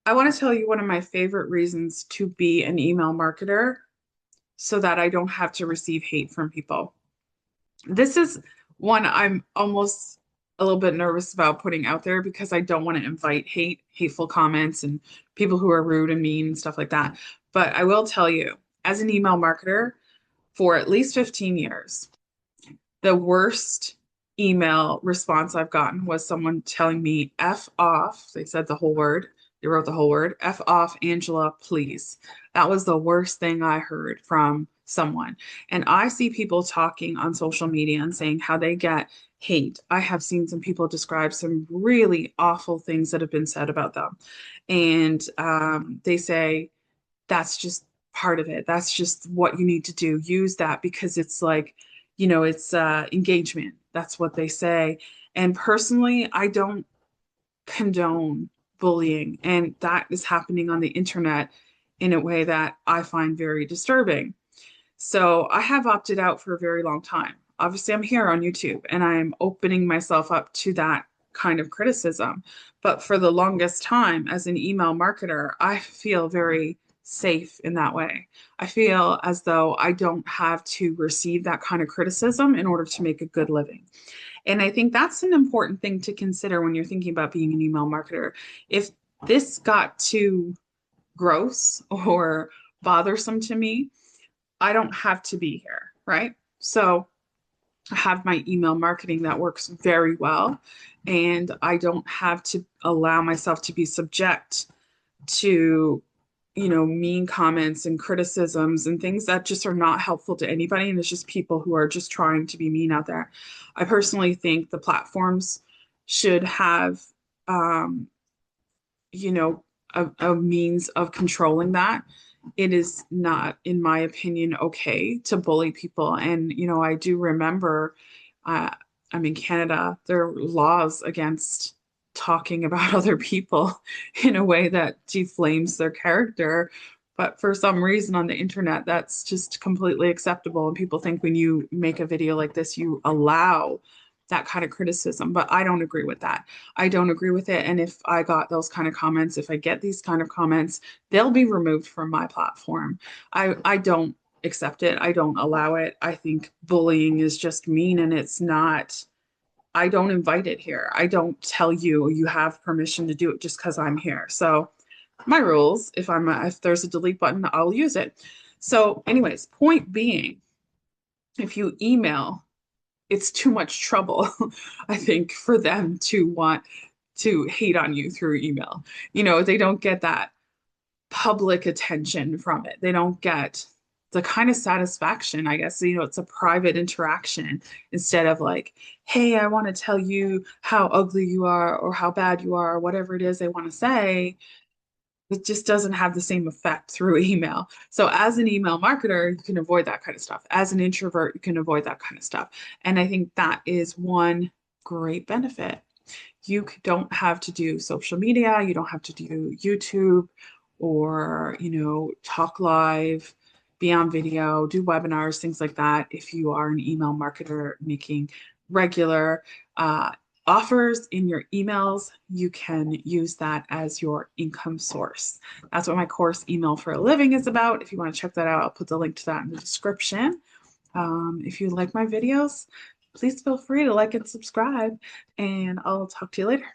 I want to tell you one of my favorite reasons to be an email marketer so that I don't have to receive hate from people. This is one I'm almost a little bit nervous about putting out there because I don't want to invite hateful comments, and people who are rude and mean and stuff like that. But I will tell you, as an email marketer for at least 15 years, the worst email response I've gotten was someone telling me F off. They said the whole word. They wrote the whole word. F off, Angela, please. That was the worst thing I heard from someone. And I see people talking on social media and saying how they get hate. I have seen some people describe some really awful things that have been said about them. And they say, that's just part of it. That's just what you need to do. Use that because it's like, it's engagement. That's what they say. And personally, I don't condone bullying, and that is happening on the internet in a way that I find very disturbing. So I have opted out for a very long time. Obviously, I'm here on YouTube and I'm opening myself up to that kind of criticism. But for the longest time, as an email marketer, I feel very safe in that way. I feel as though I don't have to receive that kind of criticism in order to make a good living. And I think that's an important thing to consider when you're thinking about being an email marketer. If this got too gross or bothersome to me, I don't have to be here, right? So I have my email marketing that works very well, and I don't have to allow myself to be subject to, mean comments and criticisms and things that just are not helpful to anybody. And it's just people who are just trying to be mean out there. I personally think the platforms should have, um, you know, a means of controlling that. It is not, in my opinion, okay to bully people. And, I do remember, uh, I'm in Canada, there are laws against talking about other people in a way that deflames their character. But for some reason on the internet, that's just completely acceptable. And people think when you make a video like this, you allow that kind of criticism. But I don't agree with that. I don't agree with it. And if I got those kind of comments, if I get these kind of comments, they'll be removed from my platform. I don't accept it. I don't allow it. I think bullying is just mean, and it's not. I don't invite it here. I don't tell you you have permission to do it just because I'm here. So my rules, if there's a delete button, I'll use it. So anyways, point being, if you email, it's too much trouble, I think, for them to want to hate on you through email. They don't get that public attention from it. They don't get the kind of satisfaction, I guess. It's a private interaction instead of like, hey, I want to tell you how ugly you are or how bad you are, or whatever it is they want to say. It just doesn't have the same effect through email. So as an email marketer, you can avoid that kind of stuff. As an introvert, you can avoid that kind of stuff. And I think that is one great benefit. You don't have to do social media, you don't have to do YouTube or, talk live, be on video, do webinars, things like that. If you are an email marketer making regular uh, offers in your emails, you can use that as your income source. That's what my course Email for a Living is about. If you want to check that out, I'll put the link to that in the description. If you like my videos, please feel free to like and subscribe, and I'll talk to you later.